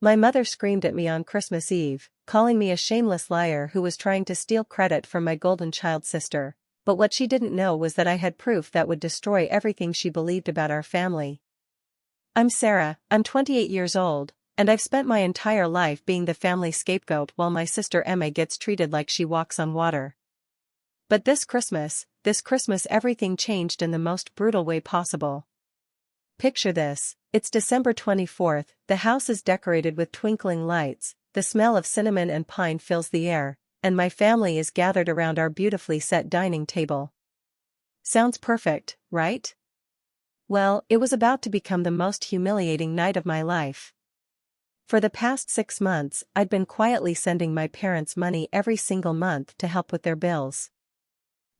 My mother screamed at me on Christmas Eve, calling me a shameless liar who was trying to steal credit from my golden child sister, but what she didn't know was that I had proof that would destroy everything she believed about our family. I'm Sarah, I'm 28 years old, and I've spent my entire life being the family scapegoat while my sister Emma gets treated like she walks on water. But this Christmas everything changed in the most brutal way possible. Picture this, it's December 24th, the house is decorated with twinkling lights, the smell of cinnamon and pine fills the air, and my family is gathered around our beautifully set dining table. Sounds perfect, right? Well, it was about to become the most humiliating night of my life. For the past 6 months, I'd been quietly sending my parents money every single month to help with their bills.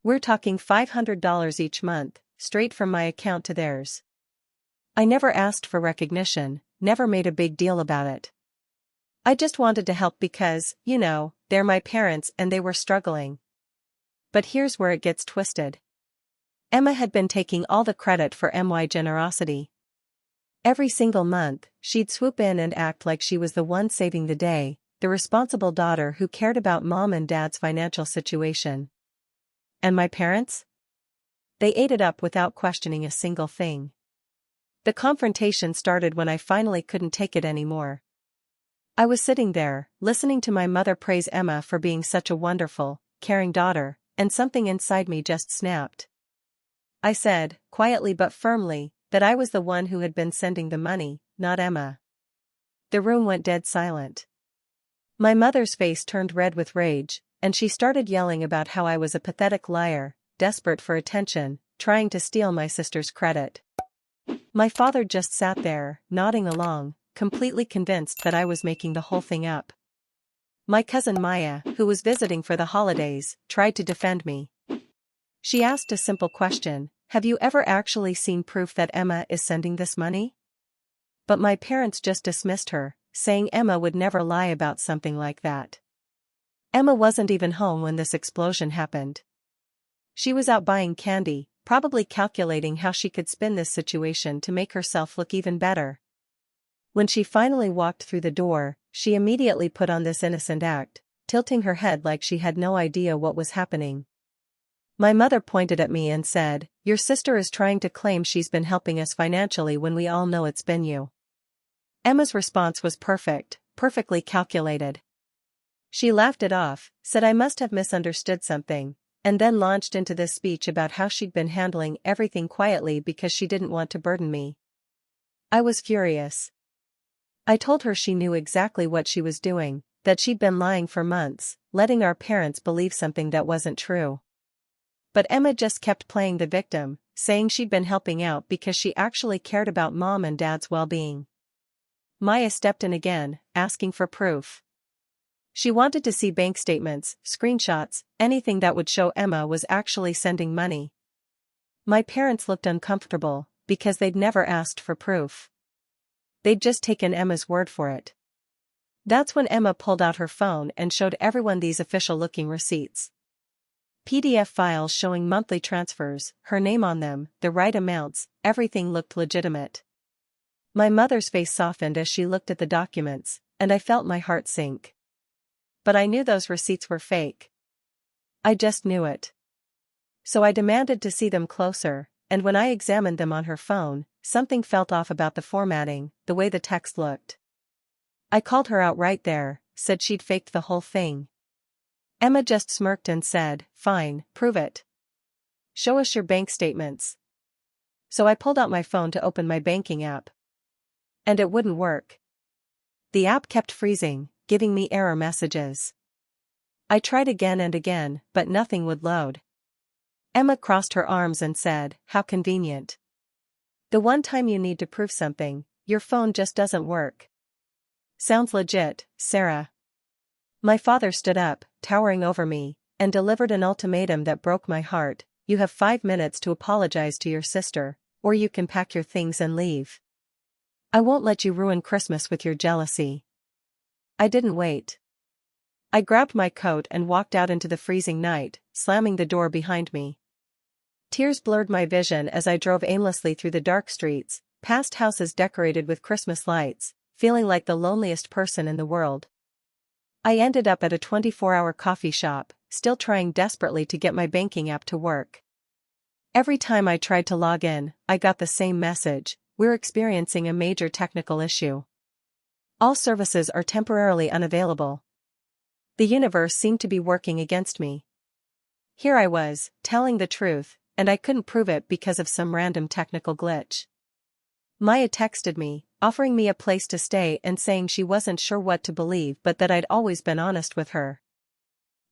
We're talking $500 each month, straight from my account to theirs. I never asked for recognition, never made a big deal about it. I just wanted to help because, they're my parents and they were struggling. But here's where it gets twisted. Emma had been taking all the credit for my generosity. Every single month, she'd swoop in and act like she was the one saving the day, the responsible daughter who cared about mom and dad's financial situation. And my parents? They ate it up without questioning a single thing. The confrontation started when I finally couldn't take it anymore. I was sitting there, listening to my mother praise Emma for being such a wonderful, caring daughter, and something inside me just snapped. I said, quietly but firmly, that I was the one who had been sending the money, not Emma. The room went dead silent. My mother's face turned red with rage, and she started yelling about how I was a pathetic liar, desperate for attention, trying to steal my sister's credit. My father just sat there, nodding along, completely convinced that I was making the whole thing up. My cousin Maya, who was visiting for the holidays, tried to defend me. She asked a simple question, have you ever actually seen proof that Emma is sending this money? But my parents just dismissed her, saying Emma would never lie about something like that. Emma wasn't even home when this explosion happened. She was out buying candy, probably calculating how she could spin this situation to make herself look even better. When she finally walked through the door, she immediately put on this innocent act, tilting her head like she had no idea what was happening. My mother pointed at me and said, "Your sister is trying to claim she's been helping us financially when we all know it's been you." Emma's response was perfectly calculated. She laughed it off, said I must have misunderstood something, and then launched into this speech about how she'd been handling everything quietly because she didn't want to burden me. I was furious. I told her she knew exactly what she was doing, that she'd been lying for months, letting our parents believe something that wasn't true. But Emma just kept playing the victim, saying she'd been helping out because she actually cared about mom and dad's well-being. Maya stepped in again, asking for proof. She wanted to see bank statements, screenshots, anything that would show Emma was actually sending money. My parents looked uncomfortable, because they'd never asked for proof. They'd just taken Emma's word for it. That's when Emma pulled out her phone and showed everyone these official-looking receipts. PDF files showing monthly transfers, her name on them, the right amounts, everything looked legitimate. My mother's face softened as she looked at the documents, and I felt my heart sink. But I knew those receipts were fake. I just knew it. So I demanded to see them closer, and when I examined them on her phone, something felt off about the formatting, the way the text looked. I called her out right there, said she'd faked the whole thing. Emma just smirked and said, "Fine, prove it. Show us your bank statements." So I pulled out my phone to open my banking app. And it wouldn't work. The app kept freezing, giving me error messages. I tried again and again, but nothing would load. Emma crossed her arms and said, "How convenient. The one time you need to prove something, your phone just doesn't work." Sounds legit, Sarah. My father stood up, towering over me, and delivered an ultimatum that broke my heart. You have 5 minutes to apologize to your sister, or you can pack your things and leave. I won't let you ruin Christmas with your jealousy. I didn't wait. I grabbed my coat and walked out into the freezing night, slamming the door behind me. Tears blurred my vision as I drove aimlessly through the dark streets, past houses decorated with Christmas lights, feeling like the loneliest person in the world. I ended up at a 24-hour coffee shop, still trying desperately to get my banking app to work. Every time I tried to log in, I got the same message: we're experiencing a major technical issue. All services are temporarily unavailable. The universe seemed to be working against me. Here I was, telling the truth, and I couldn't prove it because of some random technical glitch. Maya texted me, offering me a place to stay and saying she wasn't sure what to believe but that I'd always been honest with her.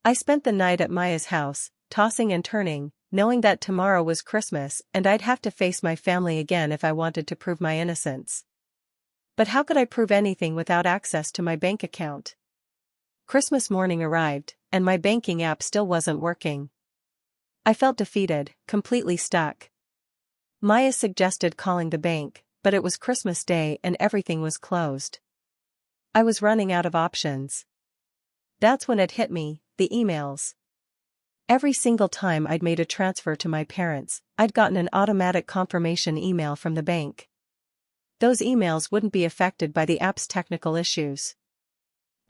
I spent the night at Maya's house, tossing and turning, knowing that tomorrow was Christmas and I'd have to face my family again if I wanted to prove my innocence. But how could I prove anything without access to my bank account? Christmas morning arrived, and my banking app still wasn't working. I felt defeated, completely stuck. Maya suggested calling the bank, but it was Christmas Day and everything was closed. I was running out of options. That's when it hit me, the emails. Every single time I'd made a transfer to my parents, I'd gotten an automatic confirmation email from the bank. Those emails wouldn't be affected by the app's technical issues.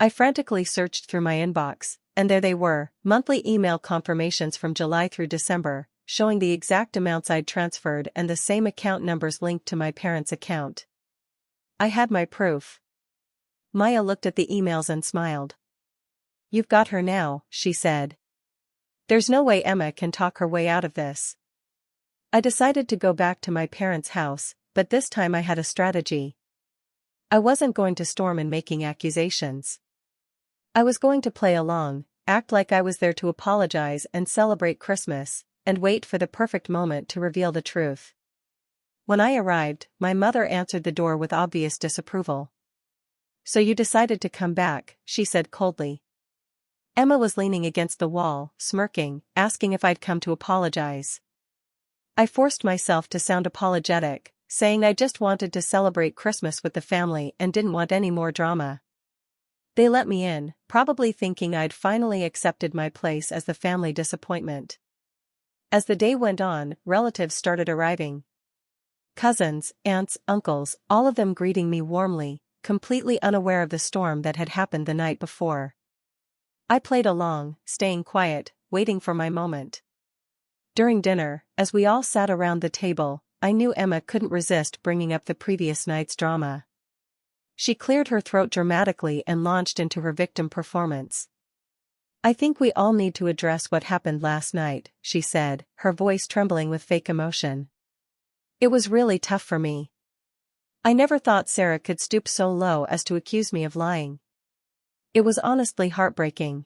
I frantically searched through my inbox, and there they were, monthly email confirmations from July through December, showing the exact amounts I'd transferred and the same account numbers linked to my parents' account. I had my proof. Maya looked at the emails and smiled. "You've got her now," she said. "There's no way Emma can talk her way out of this." I decided to go back to my parents' house, but this time I had a strategy. I wasn't going to storm in making accusations. I was going to play along, act like I was there to apologize and celebrate Christmas, and wait for the perfect moment to reveal the truth. When I arrived, my mother answered the door with obvious disapproval. "So you decided to come back," she said coldly. Emma was leaning against the wall, smirking, asking if I'd come to apologize. I forced myself to sound apologetic, saying I just wanted to celebrate Christmas with the family and didn't want any more drama. They let me in, probably thinking I'd finally accepted my place as the family disappointment. As the day went on, relatives started arriving. Cousins, aunts, uncles, all of them greeting me warmly, completely unaware of the storm that had happened the night before. I played along, staying quiet, waiting for my moment. During dinner, as we all sat around the table, I knew Emma couldn't resist bringing up the previous night's drama. She cleared her throat dramatically and launched into her victim performance. "I think we all need to address what happened last night," she said, her voice trembling with fake emotion. "It was really tough for me. I never thought Sarah could stoop so low as to accuse me of lying. It was honestly heartbreaking."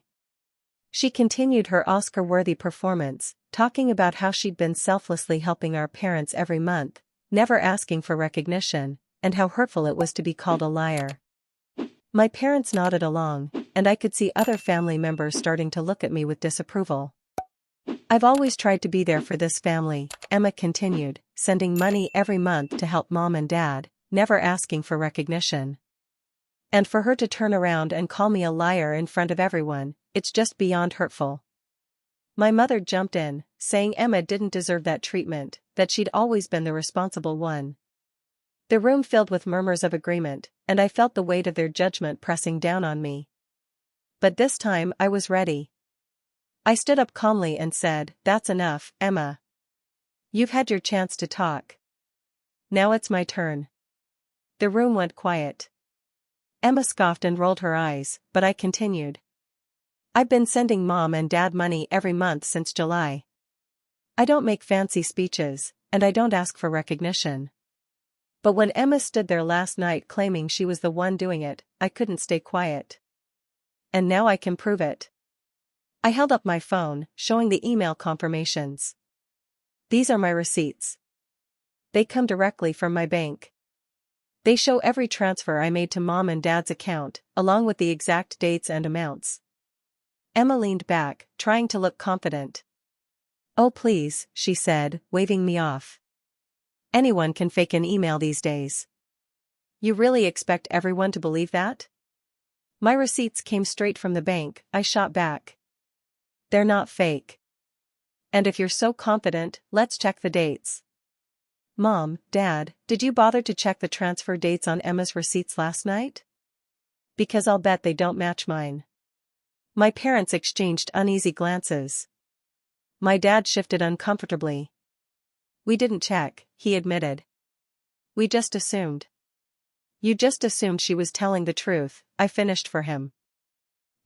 She continued her Oscar-worthy performance, talking about how she'd been selflessly helping our parents every month, never asking for recognition, and how hurtful it was to be called a liar. My parents nodded along, and I could see other family members starting to look at me with disapproval. "I've always tried to be there for this family," Emma continued, sending money every month to help Mom and Dad, never asking for recognition. "And for her to turn around and call me a liar in front of everyone, it's just beyond hurtful." My mother jumped in, saying Emma didn't deserve that treatment, that she'd always been the responsible one. The room filled with murmurs of agreement, and I felt the weight of their judgment pressing down on me. But this time I was ready. I stood up calmly and said, "That's enough, Emma. You've had your chance to talk. Now it's my turn." The room went quiet. Emma scoffed and rolled her eyes, but I continued. "I've been sending Mom and Dad money every month since July. I don't make fancy speeches, and I don't ask for recognition. But when Emma stood there last night claiming she was the one doing it, I couldn't stay quiet. And now I can prove it." I held up my phone, showing the email confirmations. "These are my receipts. They come directly from my bank. They show every transfer I made to Mom and Dad's account, along with the exact dates and amounts." Emma leaned back, trying to look confident. "Oh please," she said, waving me off. "Anyone can fake an email these days. You really expect everyone to believe that?" "My receipts came straight from the bank," I shot back. "They're not fake. And if you're so confident, let's check the dates." Mom, Dad, did you bother to check the transfer dates on Emma's receipts last night? Because I'll bet they don't match mine. My parents exchanged uneasy glances. My dad shifted uncomfortably. We didn't check, he admitted. We just assumed. You just assumed she was telling the truth, I finished for him.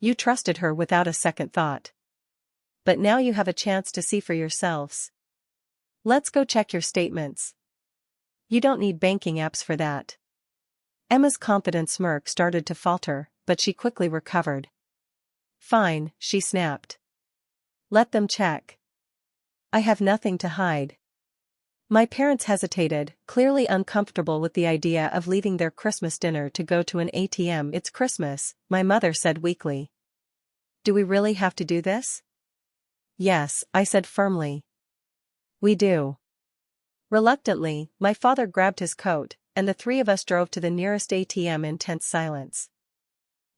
You trusted her without a second thought. But now you have a chance to see for yourselves. Let's go check your statements. You don't need banking apps for that. Emma's confident smirk started to falter, but she quickly recovered. Fine, she snapped. Let them check. I have nothing to hide. My parents hesitated, clearly uncomfortable with the idea of leaving their Christmas dinner to go to an ATM. It's Christmas, my mother said weakly. Do we really have to do this? Yes, I said firmly. We do. Reluctantly, my father grabbed his coat, and the three of us drove to the nearest ATM in tense silence.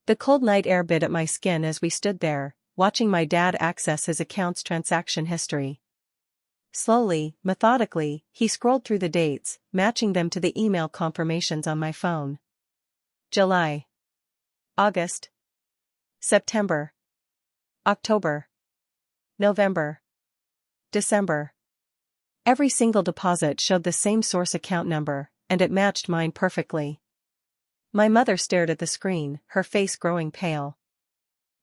The cold night air bit at my skin as we stood there, watching my dad access his account's transaction history. Slowly, methodically, he scrolled through the dates, matching them to the email confirmations on my phone. July. August. September. October. November. December. Every single deposit showed the same source account number, and it matched mine perfectly. My mother stared at the screen, her face growing pale.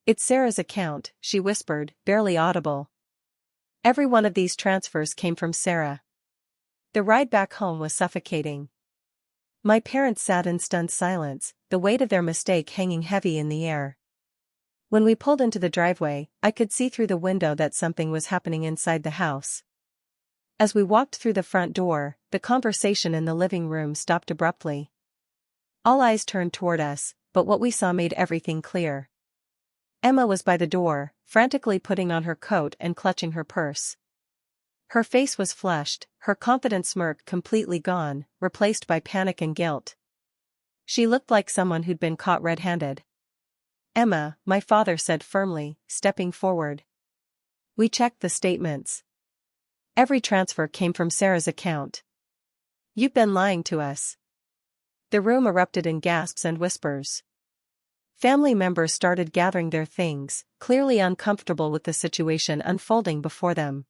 It's Sarah's account, she whispered, barely audible. Every one of these transfers came from Sarah. The ride back home was suffocating. My parents sat in stunned silence, the weight of their mistake hanging heavy in the air. When we pulled into the driveway, I could see through the window that something was happening inside the house. As we walked through the front door, the conversation in the living room stopped abruptly. All eyes turned toward us, but what we saw made everything clear. Emma was by the door, frantically putting on her coat and clutching her purse. Her face was flushed, her confident smirk completely gone, replaced by panic and guilt. She looked like someone who'd been caught red-handed. Emma, my father said firmly, stepping forward. We checked the statements. Every transfer came from Sarah's account. You've been lying to us. The room erupted in gasps and whispers. Family members started gathering their things, clearly uncomfortable with the situation unfolding before them.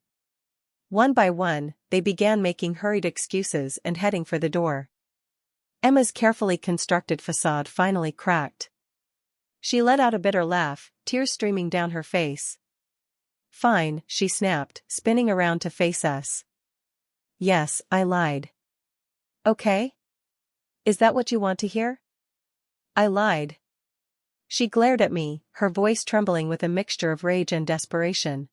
One by one, they began making hurried excuses and heading for the door. Emma's carefully constructed facade finally cracked. She let out a bitter laugh, tears streaming down her face. Fine, she snapped, spinning around to face us. Yes, I lied. Okay? Is that what you want to hear? I lied. She glared at me, her voice trembling with a mixture of rage and desperation.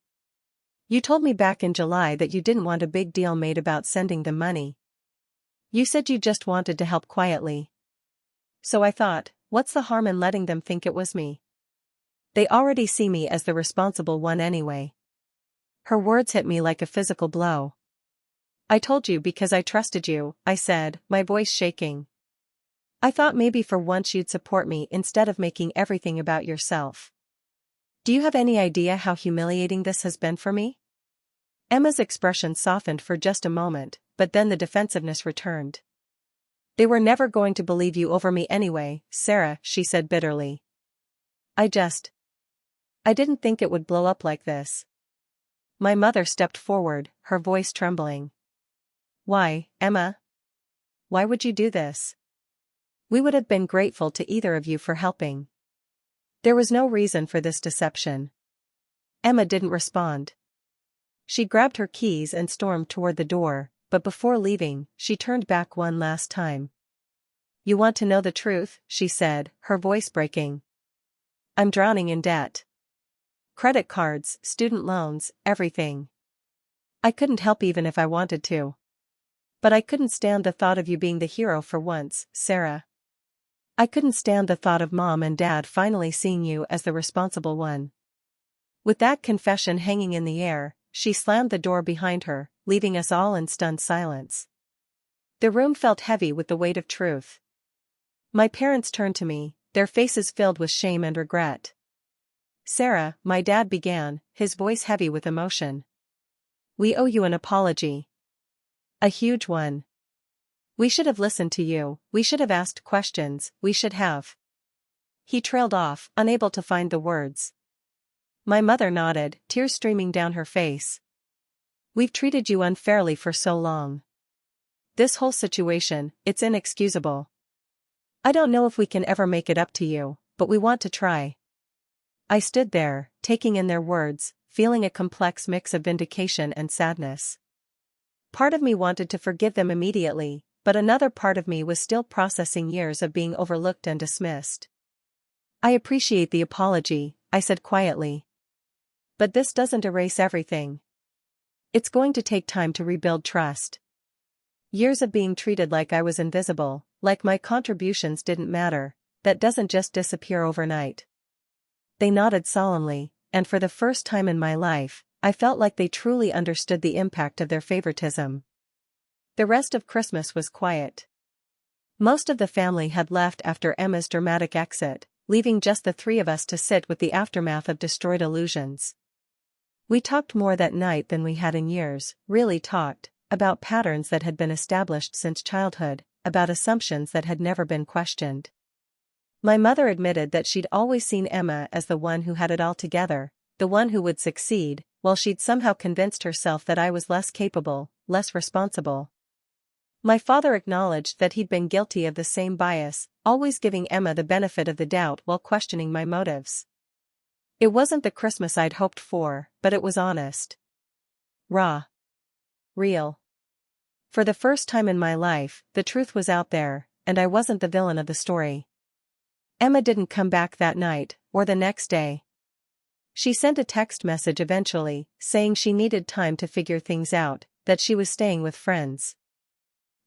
You told me back in July that you didn't want a big deal made about sending them money. You said you just wanted to help quietly. So I thought, what's the harm in letting them think it was me? They already see me as the responsible one anyway. Her words hit me like a physical blow. I told you because I trusted you, I said, my voice shaking. I thought maybe for once you'd support me instead of making everything about yourself. Do you have any idea how humiliating this has been for me? Emma's expression softened for just a moment, but then the defensiveness returned. They were never going to believe you over me anyway, Sarah, she said bitterly. I didn't think it would blow up like this. My mother stepped forward, her voice trembling. Why, Emma? Why would you do this? We would have been grateful to either of you for helping. There was no reason for this deception. Emma didn't respond. She grabbed her keys and stormed toward the door, but before leaving, she turned back one last time. You want to know the truth, she said, her voice breaking. I'm drowning in debt. Credit cards, student loans, everything. I couldn't help even if I wanted to. But I couldn't stand the thought of you being the hero for once, Sarah. I couldn't stand the thought of Mom and Dad finally seeing you as the responsible one. With that confession hanging in the air, she slammed the door behind her, leaving us all in stunned silence. The room felt heavy with the weight of truth. My parents turned to me, their faces filled with shame and regret. Sarah, my dad began, his voice heavy with emotion. We owe you an apology. A huge one. We should have listened to you, we should have asked questions, we should have. He trailed off, unable to find the words. My mother nodded, tears streaming down her face. We've treated you unfairly for so long. This whole situation, it's inexcusable. I don't know if we can ever make it up to you, but we want to try. I stood there, taking in their words, feeling a complex mix of vindication and sadness. Part of me wanted to forgive them immediately, but another part of me was still processing years of being overlooked and dismissed. I appreciate the apology, I said quietly. But this doesn't erase everything. It's going to take time to rebuild trust. Years of being treated like I was invisible, like my contributions didn't matter, that doesn't just disappear overnight. They nodded solemnly, and for the first time in my life, I felt like they truly understood the impact of their favoritism. The rest of Christmas was quiet. Most of the family had left after Emma's dramatic exit, leaving just the three of us to sit with the aftermath of destroyed illusions. We talked more that night than we had in years, really talked, about patterns that had been established since childhood, about assumptions that had never been questioned. My mother admitted that she'd always seen Emma as the one who had it all together, the one who would succeed, while she'd somehow convinced herself that I was less capable, less responsible. My father acknowledged that he'd been guilty of the same bias, always giving Emma the benefit of the doubt while questioning my motives. It wasn't the Christmas I'd hoped for, but it was honest. Raw. Real. For the first time in my life, the truth was out there, and I wasn't the villain of the story. Emma didn't come back that night, or the next day. She sent a text message eventually, saying she needed time to figure things out, that she was staying with friends.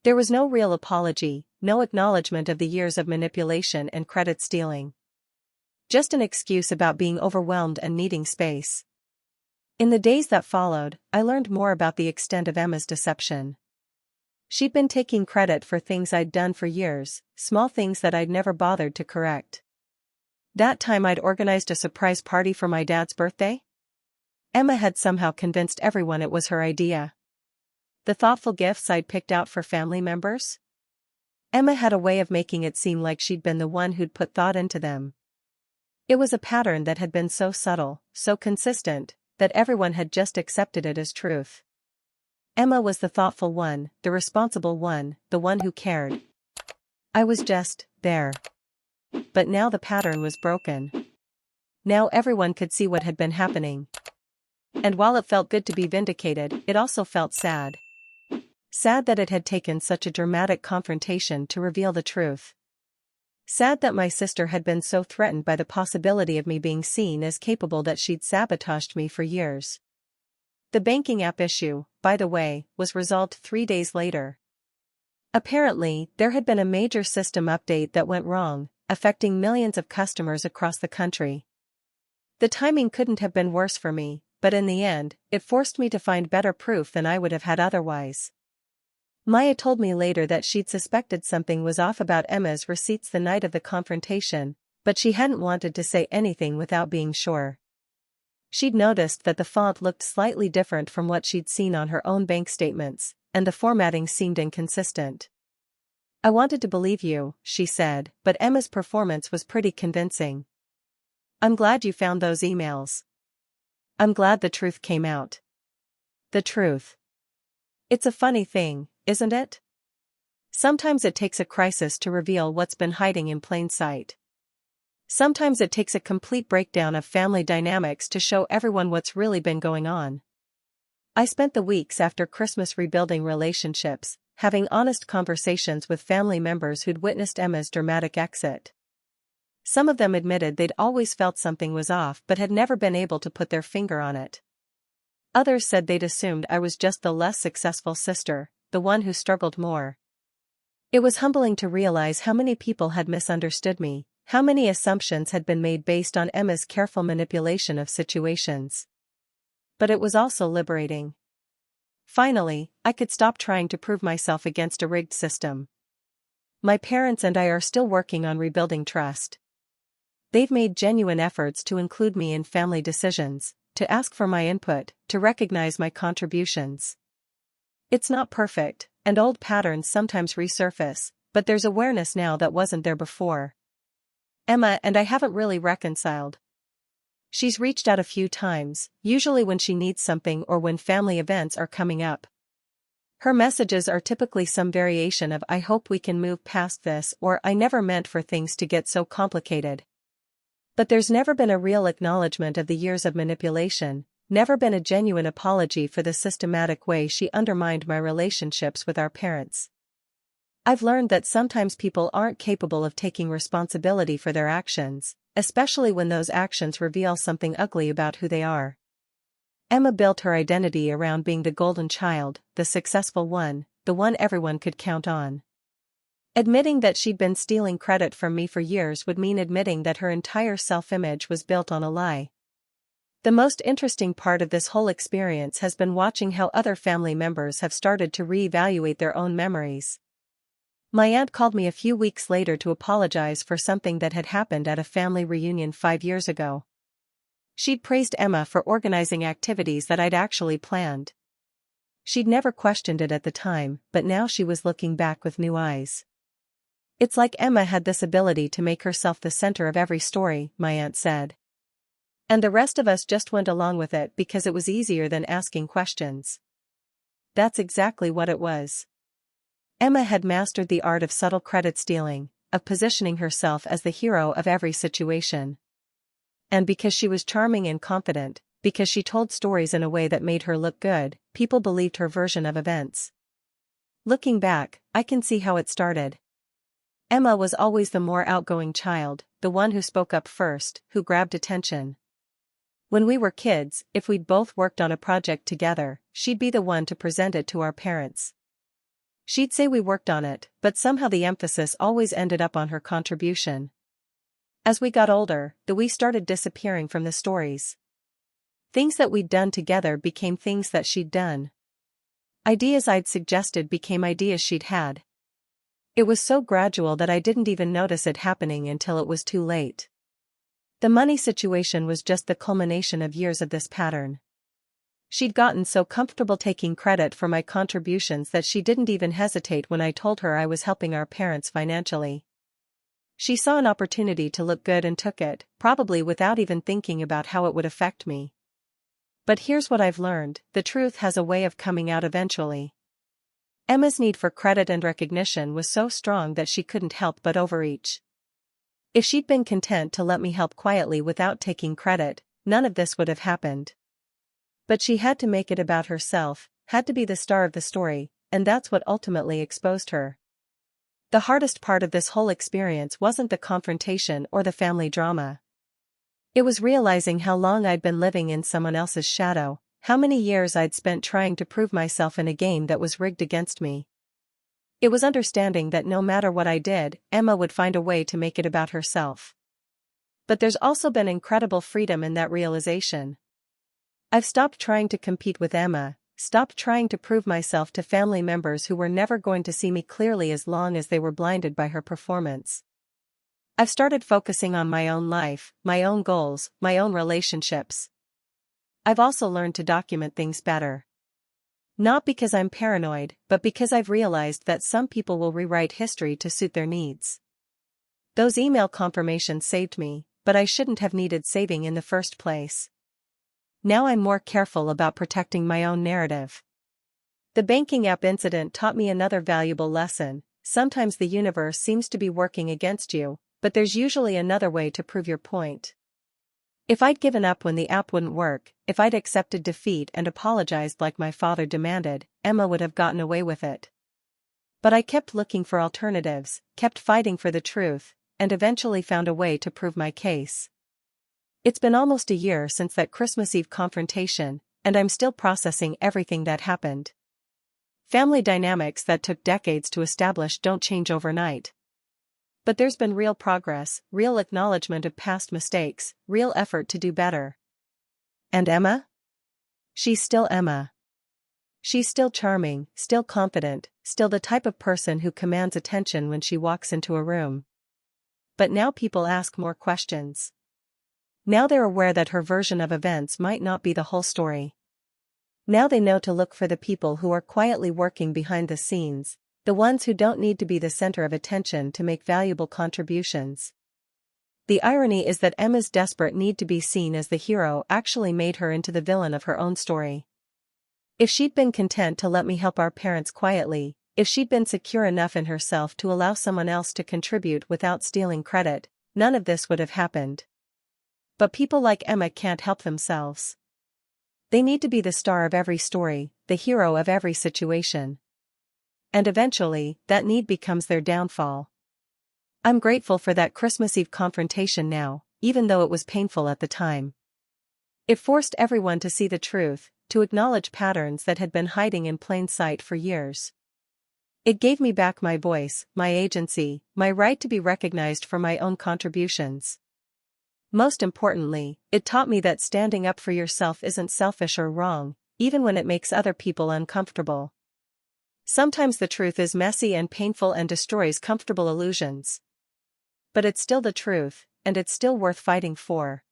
There was no real apology, no acknowledgement of the years of manipulation and credit stealing. Just an excuse about being overwhelmed and needing space. In the days that followed, I learned more about the extent of Emma's deception. She'd been taking credit for things I'd done for years, small things that I'd never bothered to correct. That time I'd organized a surprise party for my dad's birthday? Emma had somehow convinced everyone it was her idea. The thoughtful gifts I'd picked out for family members? Emma had a way of making it seem like she'd been the one who'd put thought into them. It was a pattern that had been so subtle, so consistent, that everyone had just accepted it as truth. Emma was the thoughtful one, the responsible one, the one who cared. I was just there. But now the pattern was broken. Now everyone could see what had been happening. And while it felt good to be vindicated, it also felt sad. Sad that it had taken such a dramatic confrontation to reveal the truth. Sad that my sister had been so threatened by the possibility of me being seen as capable that she'd sabotaged me for years. The banking app issue, by the way, was resolved 3 days later. Apparently, there had been a major system update that went wrong, affecting millions of customers across the country. The timing couldn't have been worse for me, but in the end, it forced me to find better proof than I would have had otherwise. Maya told me later that she'd suspected something was off about Emma's receipts the night of the confrontation, but she hadn't wanted to say anything without being sure. She'd noticed that the font looked slightly different from what she'd seen on her own bank statements, and the formatting seemed inconsistent. I wanted to believe you, she said, but Emma's performance was pretty convincing. I'm glad you found those emails. I'm glad the truth came out. The truth. It's a funny thing, isn't it? Sometimes it takes a crisis to reveal what's been hiding in plain sight. Sometimes it takes a complete breakdown of family dynamics to show everyone what's really been going on. I spent the weeks after Christmas rebuilding relationships, having honest conversations with family members who'd witnessed Emma's dramatic exit. Some of them admitted they'd always felt something was off but had never been able to put their finger on it. Others said they'd assumed I was just the less successful sister, the one who struggled more. It was humbling to realize how many people had misunderstood me, how many assumptions had been made based on Emma's careful manipulation of situations. But it was also liberating. Finally, I could stop trying to prove myself against a rigged system. My parents and I are still working on rebuilding trust. They've made genuine efforts to include me in family decisions, to ask for my input, to recognize my contributions. It's not perfect, and old patterns sometimes resurface, but there's awareness now that wasn't there before. Emma and I haven't really reconciled. She's reached out a few times, usually when she needs something or when family events are coming up. Her messages are typically some variation of "I hope we can move past this" or "I never meant for things to get so complicated." But there's never been a real acknowledgement of the years of manipulation, never been a genuine apology for the systematic way she undermined my relationships with our parents. I've learned that sometimes people aren't capable of taking responsibility for their actions, especially when those actions reveal something ugly about who they are. Emma built her identity around being the golden child, the successful one, the one everyone could count on. Admitting that she'd been stealing credit from me for years would mean admitting that her entire self-image was built on a lie. The most interesting part of this whole experience has been watching how other family members have started to re-evaluate their own memories. My aunt called me a few weeks later to apologize for something that had happened at a family reunion 5 years ago. She'd praised Emma for organizing activities that I'd actually planned. She'd never questioned it at the time, but now she was looking back with new eyes. It's like Emma had this ability to make herself the center of every story, my aunt said. And the rest of us just went along with it because it was easier than asking questions. That's exactly what it was. Emma had mastered the art of subtle credit stealing, of positioning herself as the hero of every situation. And because she was charming and confident, because she told stories in a way that made her look good, people believed her version of events. Looking back, I can see how it started. Emma was always the more outgoing child, the one who spoke up first, who grabbed attention. When we were kids, if we'd both worked on a project together, she'd be the one to present it to our parents. She'd say we worked on it, but somehow the emphasis always ended up on her contribution. As we got older, the we started disappearing from the stories. Things that we'd done together became things that she'd done. Ideas I'd suggested became ideas she'd had. It was so gradual that I didn't even notice it happening until it was too late. The money situation was just the culmination of years of this pattern. She'd gotten so comfortable taking credit for my contributions that she didn't even hesitate when I told her I was helping our parents financially. She saw an opportunity to look good and took it, probably without even thinking about how it would affect me. But here's what I've learned: the truth has a way of coming out eventually. Emma's need for credit and recognition was so strong that she couldn't help but overreach. If she'd been content to let me help quietly without taking credit, none of this would have happened. But she had to make it about herself, had to be the star of the story, and that's what ultimately exposed her. The hardest part of this whole experience wasn't the confrontation or the family drama. It was realizing how long I'd been living in someone else's shadow, how many years I'd spent trying to prove myself in a game that was rigged against me. It was understanding that no matter what I did, Emma would find a way to make it about herself. But there's also been incredible freedom in that realization. I've stopped trying to compete with Emma, stopped trying to prove myself to family members who were never going to see me clearly as long as they were blinded by her performance. I've started focusing on my own life, my own goals, my own relationships. I've also learned to document things better. Not because I'm paranoid, but because I've realized that some people will rewrite history to suit their needs. Those email confirmations saved me, but I shouldn't have needed saving in the first place. Now I'm more careful about protecting my own narrative. The banking app incident taught me another valuable lesson: sometimes the universe seems to be working against you, but there's usually another way to prove your point. If I'd given up when the app wouldn't work, if I'd accepted defeat and apologized like my father demanded, Emma would have gotten away with it. But I kept looking for alternatives, kept fighting for the truth, and eventually found a way to prove my case. It's been almost a year since that Christmas Eve confrontation, and I'm still processing everything that happened. Family dynamics that took decades to establish don't change overnight. But there's been real progress, real acknowledgement of past mistakes, real effort to do better. And Emma? She's still Emma. She's still charming, still confident, still the type of person who commands attention when she walks into a room. But now people ask more questions. Now they're aware that her version of events might not be the whole story. Now they know to look for the people who are quietly working behind the scenes, the ones who don't need to be the center of attention to make valuable contributions. The irony is that Emma's desperate need to be seen as the hero actually made her into the villain of her own story. If she'd been content to let me help our parents quietly, if she'd been secure enough in herself to allow someone else to contribute without stealing credit, none of this would have happened. But people like Emma can't help themselves. They need to be the star of every story, the hero of every situation. And eventually, that need becomes their downfall. I'm grateful for that Christmas Eve confrontation now, even though it was painful at the time. It forced everyone to see the truth, to acknowledge patterns that had been hiding in plain sight for years. It gave me back my voice, my agency, my right to be recognized for my own contributions. Most importantly, it taught me that standing up for yourself isn't selfish or wrong, even when it makes other people uncomfortable. Sometimes the truth is messy and painful and destroys comfortable illusions. But it's still the truth, and it's still worth fighting for.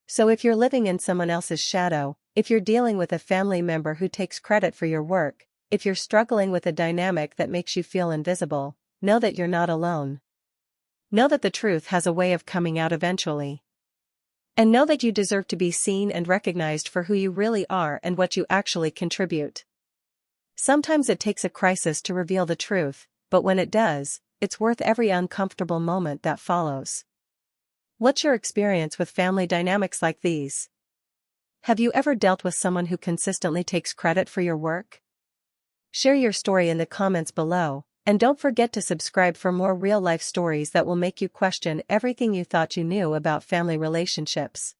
So if you're living in someone else's shadow, if you're dealing with a family member who takes credit for your work, if you're struggling with a dynamic that makes you feel invisible, know that you're not alone. Know that the truth has a way of coming out eventually. And know that you deserve to be seen and recognized for who you really are and what you actually contribute. Sometimes it takes a crisis to reveal the truth, but when it does, it's worth every uncomfortable moment that follows. What's your experience with family dynamics like these? Have you ever dealt with someone who consistently takes credit for your work? Share your story in the comments below, and don't forget to subscribe for more real-life stories that will make you question everything you thought you knew about family relationships.